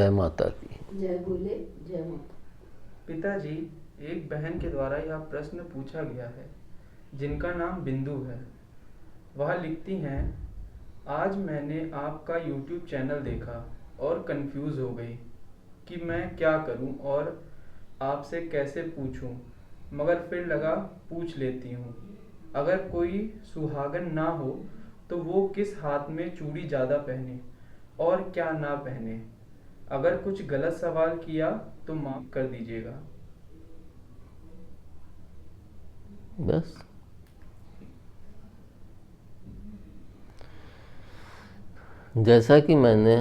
जय माता की। जय बोले, जय माता। पिताजी, एक बहन के द्वारा यह प्रश्न पूछा गया है जिनका नाम बिंदु है। वह लिखती हैं, आज मैंने आपका YouTube चैनल देखा और कंफ्यूज हो गई कि मैं क्या करूं और आपसे कैसे पूछूं, मगर फिर लगा पूछ लेती हूं। अगर कोई सुहागन ना हो तो वो किस हाथ में चूड़ी ज़्यादा पहने और क्या ना पहने। अगर कुछ गलत सवाल किया तो माफ़ कर दीजिएगा। बस जैसा कि मैंने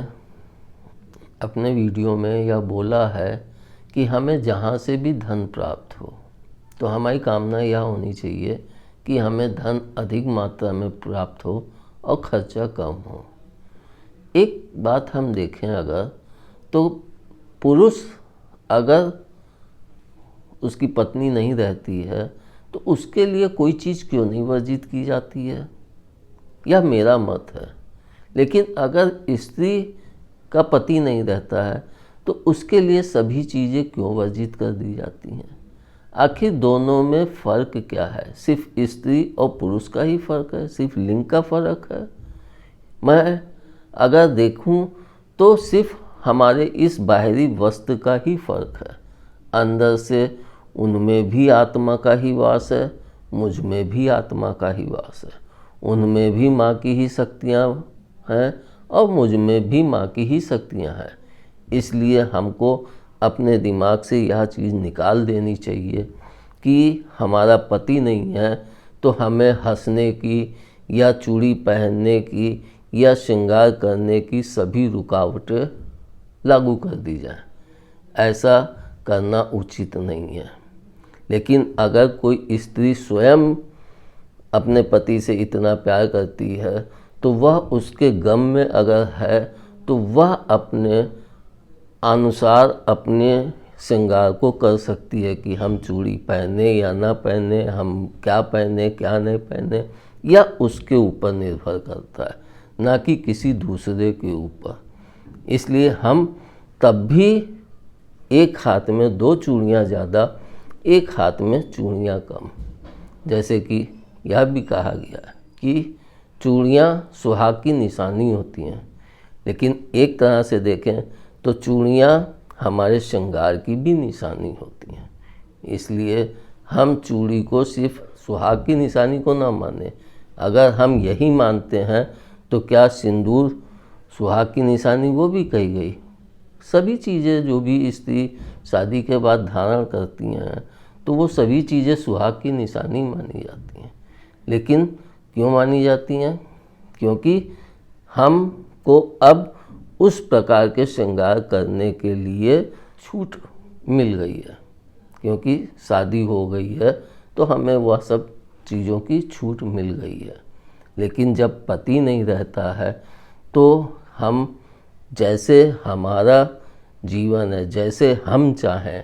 अपने वीडियो में यह बोला है कि हमें जहाँ से भी धन प्राप्त हो तो हमारी कामना यह होनी चाहिए कि हमें धन अधिक मात्रा में प्राप्त हो और खर्चा कम हो। एक बात हम देखें अगर, तो पुरुष अगर उसकी पत्नी नहीं रहती है तो उसके लिए कोई चीज़ क्यों नहीं वर्जित की जाती है, यह मेरा मत है। लेकिन अगर स्त्री का पति नहीं रहता है तो उसके लिए सभी चीज़ें क्यों वर्जित कर दी जाती हैं। आखिर दोनों में फ़र्क क्या है? सिर्फ स्त्री और पुरुष का ही फ़र्क है? सिर्फ लिंग का फ़र्क है? मैं अगर देखूं तो सिर्फ हमारे इस बाहरी वस्त्र का ही फ़र्क है। अंदर से उनमें भी आत्मा का ही वास है, मुझ में भी आत्मा का ही वास है। उनमें भी माँ की ही शक्तियाँ हैं और मुझ में भी माँ की ही शक्तियाँ हैं। इसलिए हमको अपने दिमाग से यह चीज़ निकाल देनी चाहिए कि हमारा पति नहीं है तो हमें हंसने की या चूड़ी पहनने की या श्रृंगार करने की सभी रुकावटें लागू कर दी जाएं। ऐसा करना उचित नहीं है। लेकिन अगर कोई स्त्री स्वयं अपने पति से इतना प्यार करती है तो वह उसके गम में अगर है तो वह अपने अनुसार अपने श्रृंगार को कर सकती है कि हम चूड़ी पहने या ना पहने, हम क्या पहने क्या नहीं पहने, या उसके ऊपर निर्भर करता है, ना कि किसी दूसरे के ऊपर। इसलिए हम तब भी एक हाथ में 2 चूड़ियाँ ज़्यादा, एक हाथ में चूड़ियाँ कम। जैसे कि यह भी कहा गया है कि चूड़ियाँ सुहाग की निशानी होती हैं, लेकिन एक तरह से देखें तो चूड़ियाँ हमारे श्रृंगार की भी निशानी होती हैं। इसलिए हम चूड़ी को सिर्फ सुहाग की निशानी को ना माने। अगर हम यही मानते हैं तो क्या सिंदूर सुहाग की निशानी वो भी कही गई? सभी चीज़ें जो भी स्त्री शादी के बाद धारण करती हैं तो वो सभी चीज़ें सुहाग की निशानी मानी जाती हैं। लेकिन क्यों मानी जाती हैं? क्योंकि हमको अब उस प्रकार के श्रृंगार करने के लिए छूट मिल गई है। क्योंकि शादी हो गई है तो हमें वह सब चीज़ों की छूट मिल गई है। लेकिन जब पति नहीं रहता है तो हम जैसे हमारा जीवन है, जैसे हम चाहें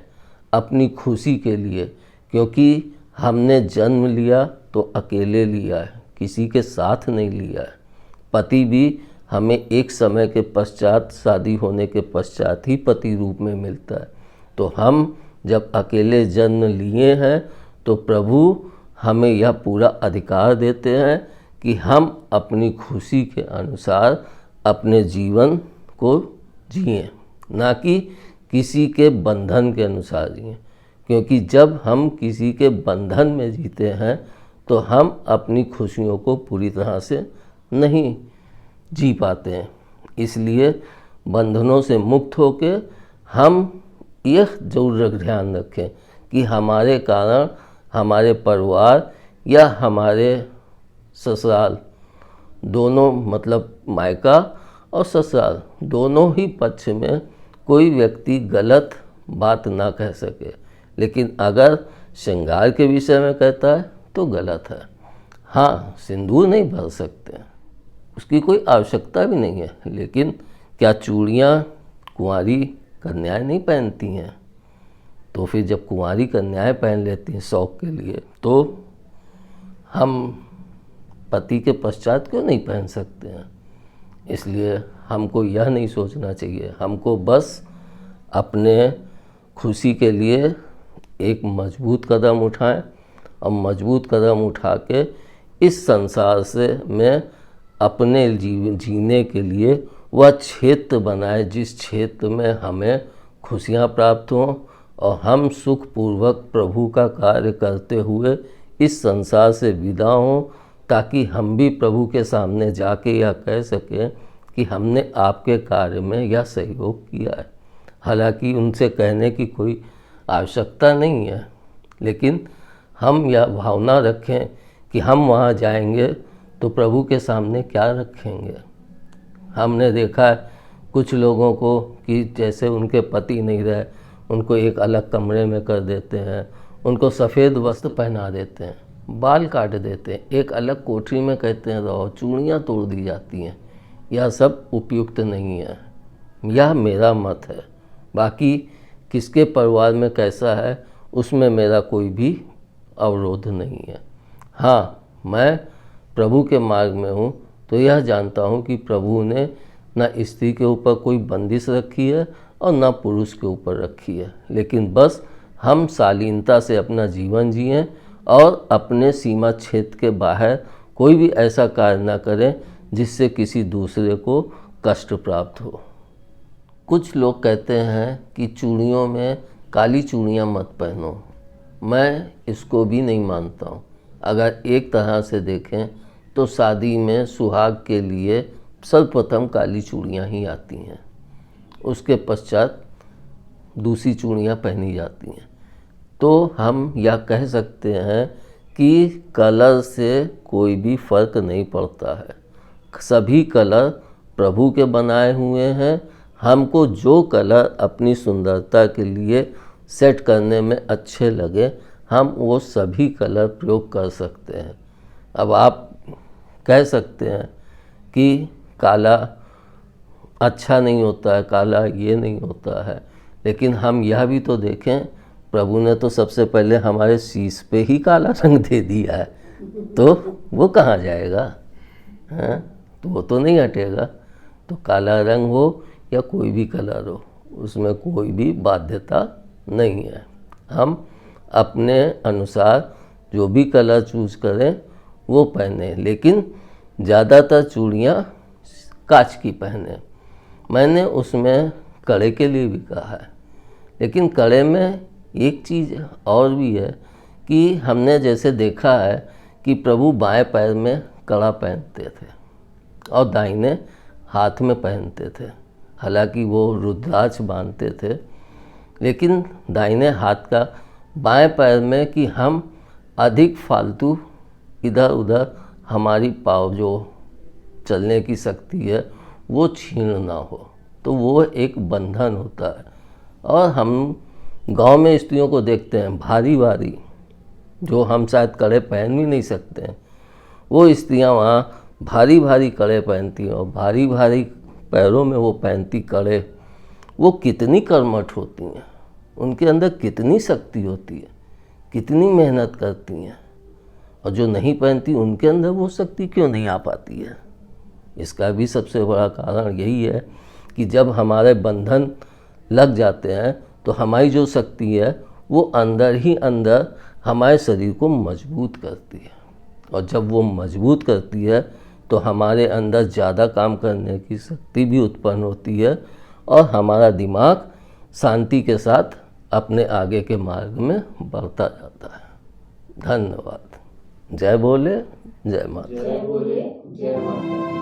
अपनी खुशी के लिए, क्योंकि हमने जन्म लिया तो अकेले लिया है, किसी के साथ नहीं लिया है। पति भी हमें एक समय के पश्चात, शादी होने के पश्चात ही पति रूप में मिलता है। तो हम जब अकेले जन्म लिए हैं तो प्रभु हमें यह पूरा अधिकार देते हैं कि हम अपनी खुशी के अनुसार अपने जीवन को जिएं, ना कि किसी के बंधन के अनुसार जिएं। क्योंकि जब हम किसी के बंधन में जीते हैं तो हम अपनी खुशियों को पूरी तरह से नहीं जी पाते हैं। इसलिए बंधनों से मुक्त होके हम यह जरूर ध्यान रखें कि हमारे कारण हमारे परिवार या हमारे ससुराल दोनों, मतलब मायका और ससुराल दोनों ही पक्ष में कोई व्यक्ति गलत बात ना कह सके। लेकिन अगर श्रृंगार के विषय में कहता है तो गलत है। हाँ, सिंदूर नहीं भर सकते, उसकी कोई आवश्यकता भी नहीं है। लेकिन क्या चूड़ियाँ कुंवारी कन्याएं नहीं पहनती हैं? तो फिर जब कुंवारी कन्याएं पहन लेती हैं शौक के लिए, तो हम पति के पश्चात क्यों नहीं पहन सकते हैं? इसलिए हमको यह नहीं सोचना चाहिए, हमको बस अपने खुशी के लिए एक मजबूत कदम उठाएं और मजबूत कदम उठा के इस संसार से में अपने जीने के लिए वह क्षेत्र बनाए जिस क्षेत्र में हमें खुशियाँ प्राप्त हों और हम सुखपूर्वक प्रभु का कार्य करते हुए इस संसार से विदा हों, ताकि हम भी प्रभु के सामने जाके यह कह सकें कि हमने आपके कार्य में यह सहयोग किया है। हालांकि उनसे कहने की कोई आवश्यकता नहीं है, लेकिन हम यह भावना रखें कि हम वहाँ जाएंगे तो प्रभु के सामने क्या रखेंगे। हमने देखा है कुछ लोगों को कि जैसे उनके पति नहीं रहे, उनको एक अलग कमरे में कर देते हैं, उनको सफ़ेद वस्त्र पहना देते हैं, बाल काट देते हैं, एक अलग कोठरी में कहते हैं रहो, चूड़ियाँ तोड़ दी जाती हैं। यह सब उपयुक्त नहीं है, यह मेरा मत है। बाकी किसके परिवार में कैसा है उसमें मेरा कोई भी अवरोध नहीं है। हाँ, मैं प्रभु के मार्ग में हूँ तो यह जानता हूँ कि प्रभु ने न स्त्री के ऊपर कोई बंदिश रखी है और न पुरुष के ऊपर रखी है, लेकिन बस हम शालीनता से अपना जीवन जिएं और अपने सीमा क्षेत्र के बाहर कोई भी ऐसा कार्य न करें जिससे किसी दूसरे को कष्ट प्राप्त हो। कुछ लोग कहते हैं कि चूड़ियों में काली चूड़ियाँ मत पहनो। मैं इसको भी नहीं मानता हूँ। अगर एक तरह से देखें तो शादी में सुहाग के लिए सर्वप्रथम काली चूड़ियाँ ही आती हैं, उसके पश्चात दूसरी चूड़ियाँ पहनी जाती हैं। तो हम यह कह सकते हैं कि कलर से कोई भी फर्क नहीं पड़ता है, सभी कलर प्रभु के बनाए हुए हैं। हमको जो कलर अपनी सुंदरता के लिए सेट करने में अच्छे लगे हम वो सभी कलर प्रयोग कर सकते हैं। अब आप कह सकते हैं कि काला अच्छा नहीं होता है, काला ये नहीं होता है, लेकिन हम यह भी तो देखें प्रभु ने तो सबसे पहले हमारे शीश पे ही काला रंग दे दिया है, तो वो कहाँ जाएगा? हाँ, तो वो तो नहीं हटेगा। तो काला रंग हो या कोई भी कलर हो, उसमें कोई भी बाध्यता नहीं है। हम अपने अनुसार जो भी कलर चूज करें वो पहने, लेकिन ज़्यादातर चूड़ियाँ कांच की पहने। मैंने उसमें कड़े के लिए भी कहा है, लेकिन कड़े में एक चीज़ और भी है कि हमने जैसे देखा है कि प्रभु बाएं पैर में कड़ा पहनते थे और दाहिने हाथ में पहनते थे। हालांकि वो रुद्राक्ष बांधते थे, लेकिन दाहिने हाथ का बाएं पैर में कि हम अधिक फालतू इधर उधर हमारी पाँव जो चलने की शक्ति है वो छीन ना हो, तो वो एक बंधन होता है। और हम गांव में स्त्रियों को देखते हैं भारी भारी, जो हम शायद कड़े पहन भी नहीं सकते हैं, वो स्त्रियां वहाँ भारी भारी कड़े पहनती हैं और भारी भारी पैरों में वो पहनती कड़े। वो कितनी कर्मठ होती हैं, उनके अंदर कितनी शक्ति होती है, कितनी मेहनत करती हैं, और जो नहीं पहनती उनके अंदर वो शक्ति क्यों नहीं आ पाती है? इसका भी सबसे बड़ा कारण यही है कि जब हमारे बंधन लग जाते हैं तो हमारी जो शक्ति है वो अंदर ही अंदर हमारे शरीर को मजबूत करती है, और जब वो मजबूत करती है तो हमारे अंदर ज़्यादा काम करने की शक्ति भी उत्पन्न होती है और हमारा दिमाग शांति के साथ अपने आगे के मार्ग में बढ़ता जाता है। धन्यवाद। जय बोले, जय माता। जय बोले, जय माता।